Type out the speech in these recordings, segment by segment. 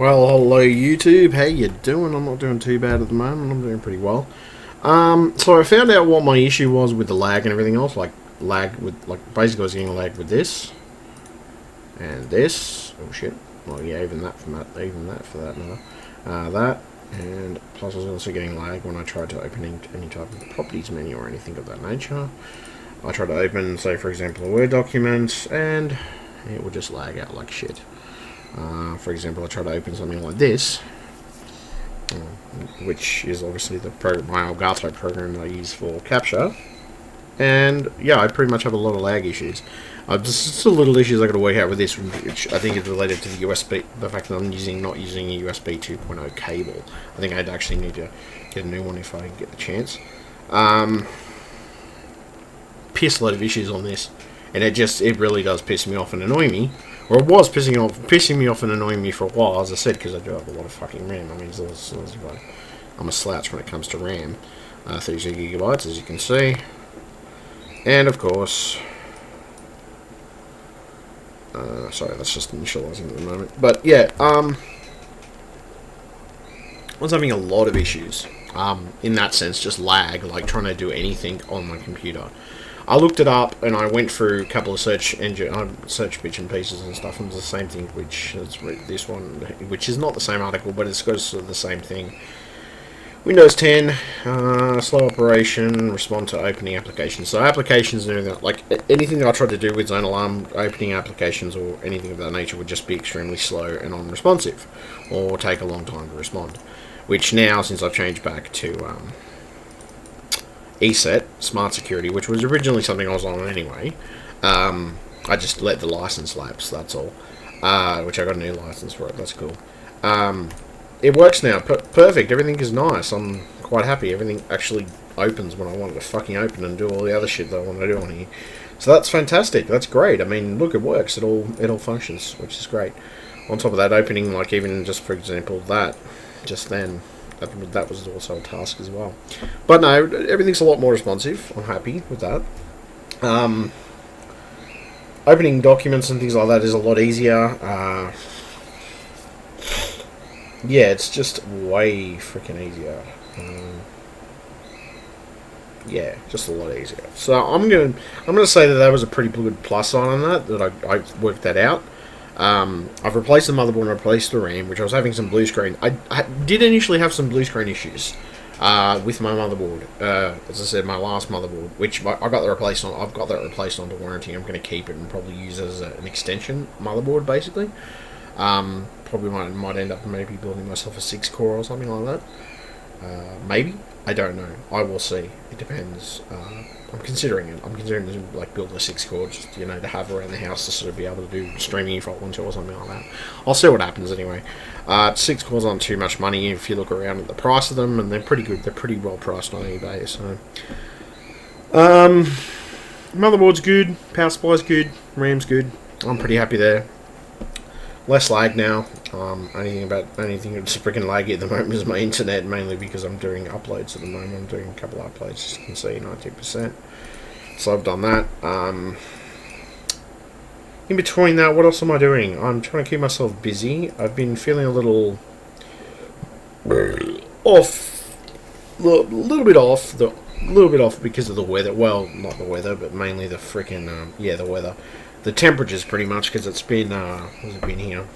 Well, hello YouTube. How you doing? I'm not doing too bad at the moment. I'm doing pretty well. So I found out what my issue was with the lag and everything else. Like lag with, basically I was getting lag with this and this. Oh shit. Well, yeah, even that for that matter. That and plus I was also getting lag when I tried to open any type of properties menu or anything of that nature. I tried to open, say for example, a Word document, and it would just lag out like shit. For example, I try to open something like this, which is obviously my Elgato program that I use for capture, and yeah, I pretty much have a lot of lag issues. Just still little issues I got to work out with this, which I think is related to the USB, the fact that I'm not using a USB 2.0 cable. I think I'd actually need to get a new one if I get the chance. Piss a lot of issues on this, and it really does piss me off and annoy me. Or it was pissing me off and annoying me for a while, as I said, because I do have a lot of fucking RAM. I mean, I'm a slouch when it comes to RAM. 32 gigabytes, as you can see. And, of course... sorry, that's just initializing at the moment. But, yeah, I was having a lot of issues. In that sense, just lag, like trying to do anything on my computer. I looked it up and I went through a couple of search bits and pieces and stuff, and it's the same thing, which is this one, which is not the same article, but it goes to the same thing. Windows 10, slow operation, respond to opening applications. So applications and everything, like anything that I tried to do with Zone Alarm, opening applications or anything of that nature would just be extremely slow and unresponsive, or take a long time to respond. Which now, since I've changed back to ESET, Smart Security, which was originally something I was on anyway, I just let the license lapse, that's all. Which I got a new license for it, that's cool. It works now, perfect, everything is nice, I'm quite happy, everything actually opens when I want it to fucking open and do all the other shit that I want to do on here. So that's fantastic, that's great, I mean, look, it works, it all functions, which is great. On top of that, opening, like even just for example, that, just then, that was also a task as well. But no, everything's a lot more responsive. I'm happy with that. Opening documents and things like that is a lot easier. Yeah, it's just way freaking easier. Yeah, just a lot easier. So I'm gonna say that was a pretty good plus sign on that I worked that out. I've replaced the motherboard and replaced the RAM, which I was having some blue screen. I did initially have some blue screen issues with my motherboard. As I said, my last motherboard, which I got the replaced on. I've got that replaced onto warranty. I'm going to keep it and probably use it as an extension motherboard, basically. Probably might end up maybe building myself a 6-core or something like that. Maybe. I don't know. I will see. It depends. I'm considering it. I'm considering to like build a 6-core, just to have around the house to sort of be able to do streaming if I want to or something like that. I'll see what happens anyway. 6 cores aren't too much money if you look around at the price of them, and they're pretty good. They're pretty well priced on eBay. So, motherboard's good, power supply's good, RAM's good. I'm pretty happy there. Less lag now. Anything that's freaking laggy at the moment is my internet, mainly because I'm doing uploads at the moment. I'm doing a couple of uploads, as you can see, 90%. So I've done that. In between that, what else am I doing? I'm trying to keep myself busy. I've been feeling a little off, a little bit off because of the weather. Well, not the weather, but mainly the freaking the weather. The temperatures, pretty much, because it's been, what's it been here?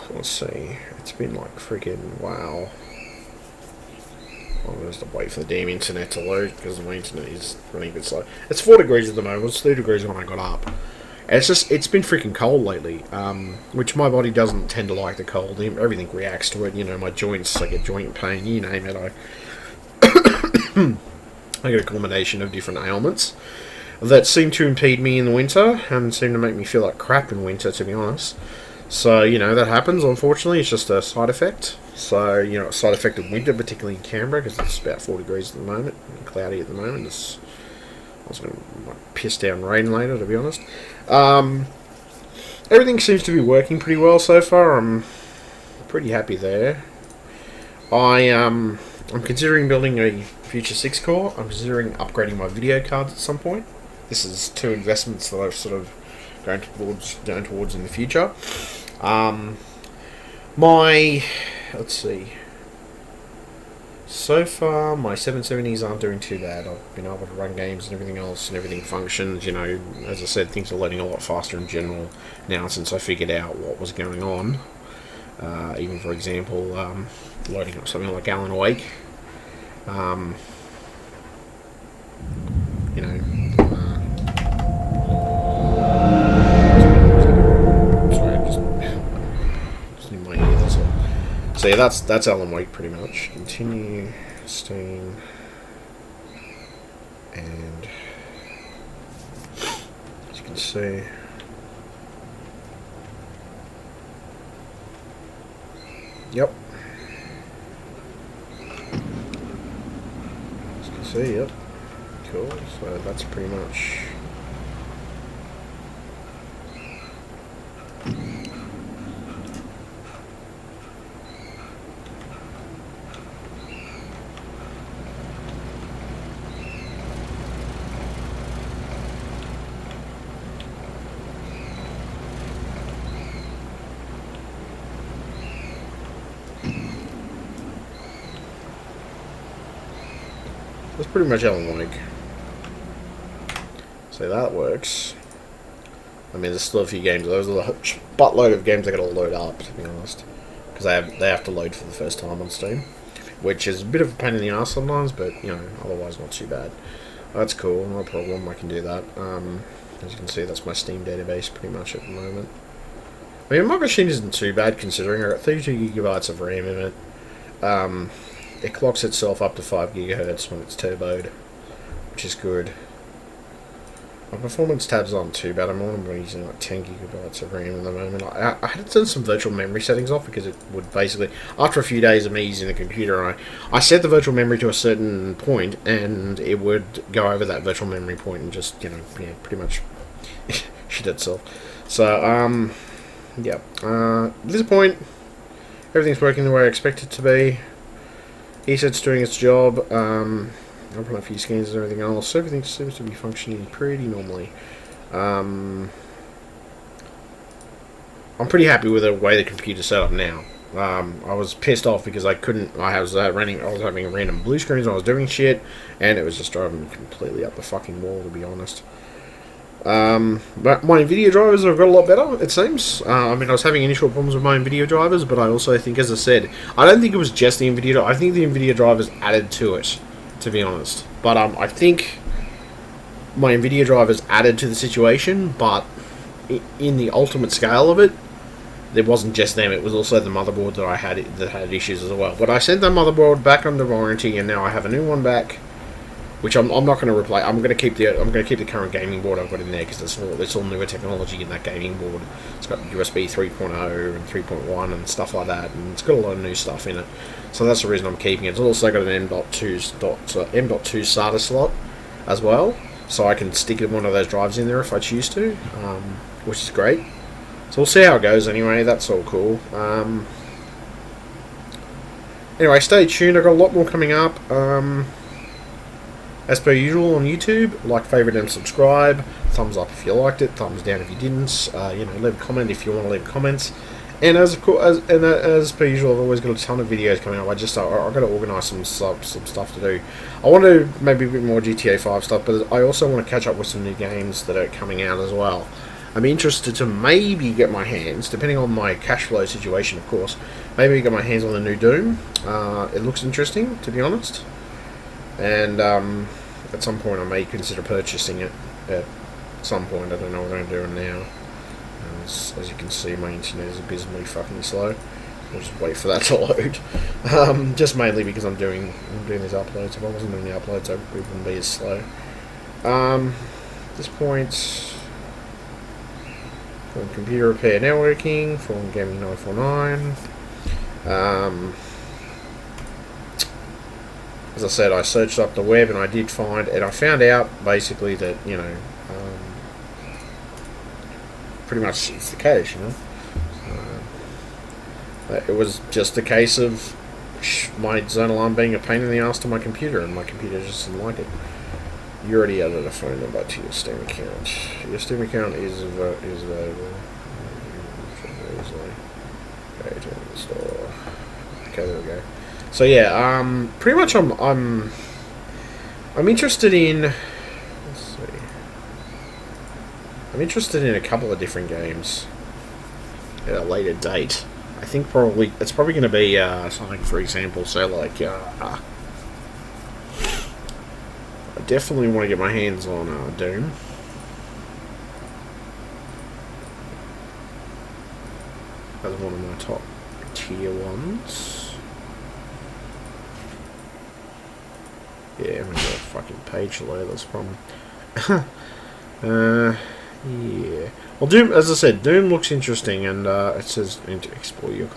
Let's see. It's been like freaking, wow. I'm just wait for the damn internet to load, because my internet is running a bit slow. It's 4 degrees at the moment. It was 3 degrees when I got up. And it's been freaking cold lately, which my body doesn't tend to like the cold. Everything reacts to it. My joints, I get joint pain, you name it. I get a combination of different ailments that seem to impede me in the winter and seem to make me feel like crap in winter, to be honest. So, that happens, unfortunately. It's just a side effect. So, a side effect of winter, particularly in Canberra, because it's about 4 degrees at the moment, and cloudy at the moment. I was going to piss down rain later, to be honest. Everything seems to be working pretty well so far. I'm pretty happy there. I'm considering building a future 6-core. I'm considering upgrading my video cards at some point. This is 2 investments that I've sort of going towards in the future. My, let's see. So far, my 770s aren't doing too bad. I've been able to run games and everything else, and everything functions. You know, as I said, things are loading a lot faster in general now since I figured out what was going on. Even, for example, loading up something like Alan Wake. You know, sorry, just need my ear. That's all. So yeah, that's Alan Wake pretty much. Continue, Steam, and as you can see, yep. As you can see, yep. Cool. So that's pretty much. That's pretty much Alan Wake. So that works. I mean, there's still a few games. There's a buttload of games I gotta load up, to be honest, because they have to load for the first time on Steam, which is a bit of a pain in the ass sometimes, but you know, otherwise not too bad. That's cool, no problem. I can do that. As you can see, that's my Steam database pretty much at the moment. I mean, my machine isn't too bad considering. I got 32 gigabytes of RAM in it. It clocks itself up to 5 gigahertz when it's turboed, which is good. My performance tabs aren't too bad. I'm only using like 10 gigabytes of RAM at the moment. I had to turn some virtual memory settings off because it would basically, after a few days of me using the computer, I set the virtual memory to a certain point and it would go over that virtual memory point and just, you know, yeah, pretty much shit itself. So, yeah. At this point, everything's working the way I expect it to be. ESET's doing its job. I've run a few scans and everything else. Everything seems to be functioning pretty normally. I'm pretty happy with the way the computer's set up now. I was pissed off because I couldn't. I was having random blue screens when I was doing shit, and it was just driving me completely up the fucking wall, to be honest. But my NVIDIA drivers have got a lot better, it seems. I mean, I was having initial problems with my NVIDIA drivers, but I also think, as I said, I don't think it was just the NVIDIA. I think the NVIDIA drivers added to it, to be honest. But I think my NVIDIA drivers added to the situation, but in the ultimate scale of it, it wasn't just them. It was also the motherboard that I had that had issues as well. But I sent that motherboard back under warranty, and now I have a new one back, which I'm not going to replace. I'm going to keep the current gaming board I've got in there because it's all newer technology in that gaming board. It's got USB 3.0 and 3.1 and stuff like that, and it's got a lot of new stuff in it. So that's the reason I'm keeping it. It's also got an M.2 SATA slot as well, so I can stick one of those drives in there if I choose to, which is great. So we'll see how it goes. Anyway, that's all cool. Anyway, stay tuned. I've got a lot more coming up. As per usual on YouTube, like, favourite and subscribe. Thumbs up if you liked it, thumbs down if you didn't. You know, leave a comment if you want to leave comments. And as per usual, I've always got a ton of videos coming up. I've got to organise some stuff to do. I want to maybe a bit more GTA 5 stuff, but I also want to catch up with some new games that are coming out as well. I'm interested to maybe get my hands, depending on my cash flow situation, of course, maybe get my hands on the new Doom. It looks interesting, to be honest. And at some point I may consider purchasing it at some point. I don't know what I'm doing now. As you can see, my internet is abysmally fucking slow. I'll just wait for that to load. Just mainly because I'm doing these uploads. If I wasn't doing the uploads, it wouldn't be as slow. At this point, computer repair networking, Fallen Gaming 949. As I said, I searched up the web and I did find, and I found out basically that, you know, pretty much it's the case, you know. It was just a case of my zone alarm being a pain in the ass to my computer, and my computer just didn't like it. You already added a phone number to your Steam account. Your Steam account is available. Store. Okay, there we go. So yeah, pretty much I'm interested in. Let's see. I'm interested in a couple of different games at a later date. I think it's probably going to be something, for example, say like I definitely want to get my hands on Doom. That's one of my top tier ones. Yeah, I'm gonna get a fucking page load. That's a problem. Yeah. Well, Doom, as I said, Doom looks interesting, and it says explore your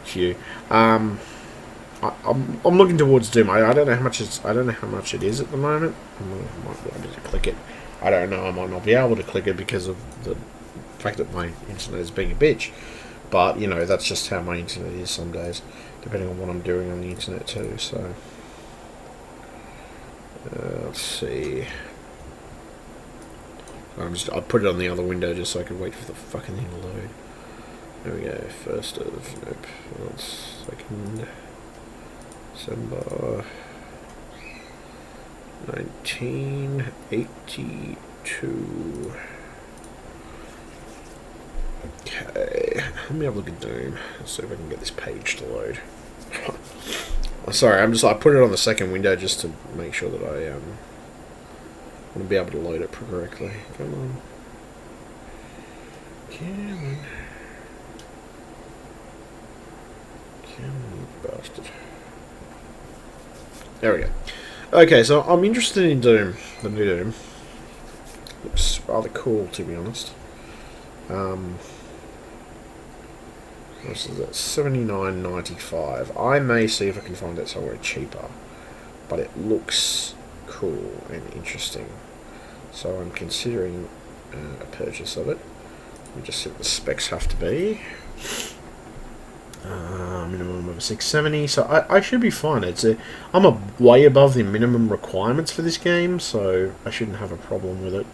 queue. I'm looking towards Doom. I don't know how much it is at the moment. I might be able to click it. I don't know. I might not be able to click it because of the fact that my internet is being a bitch. But you know, that's just how my internet is some days, depending on what I'm doing on the internet too. So let's see. I put it on the other window just so I could wait for the fucking thing to load. There we go. 1st of nope. 2nd December 1982. Okay, let me have a look at Doom. Let's see if I can get this page to load. Sorry, I put it on the 2nd window just to make sure that I want to be able to load it correctly. Come on. Come on. Come on, bastard. There we go. Okay, so I'm interested in Doom, the new Doom. Looks rather cool, to be honest. This is at $79.95. I may see if I can find it somewhere cheaper, but it looks cool and interesting, so I'm considering a purchase of it. Let me just see what the specs have to be. Minimum of 670, so I should be fine. I'm way above the minimum requirements for this game, so I shouldn't have a problem with it.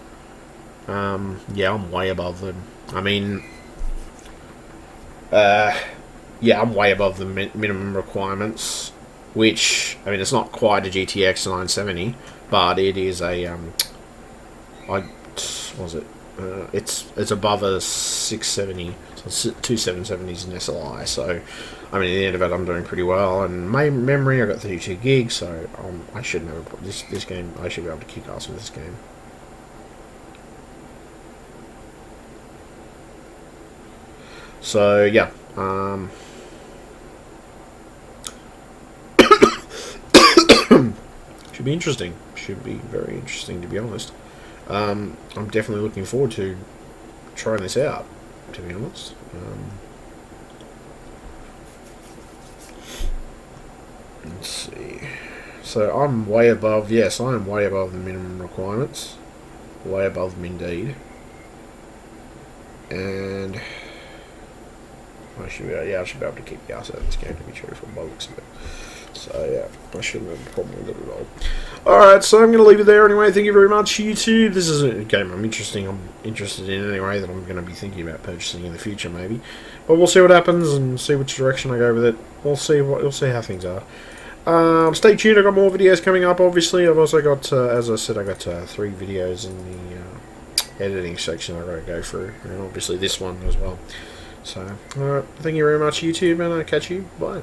Yeah, I'm way above them. I mean, yeah, I'm way above the minimum requirements, which, I mean, it's not quite a GTX 970, but it is a, it's above a 670, so two 770s in SLI, so, I mean, at the end of it, I'm doing pretty well, and my memory, I got 32 gigs, so I shouldn't have this game, I should be able to kick ass with this game. So, yeah, should be interesting. Should be very interesting, to be honest. I'm definitely looking forward to trying this out, to be honest. Let's see. So I'm way above, yes, I am way above the minimum requirements. Way above them indeed. And I should be able to kick the ass out of this game, to be truthful, by the looks of it. So yeah, I shouldn't have a problem with it at all. Alright, so I'm going to leave it there anyway. Thank you very much, YouTube. This is a game I'm interested in anyway, that I'm going to be thinking about purchasing in the future, maybe. But we'll see what happens and see which direction I go with it. We'll see how things are. Stay tuned, I've got more videos coming up, obviously. I've also got, as I said, I got 3 videos in the editing section I've got to go through, and obviously this one as well. So, alright, thank you very much, YouTube, and I'll catch you. Bye.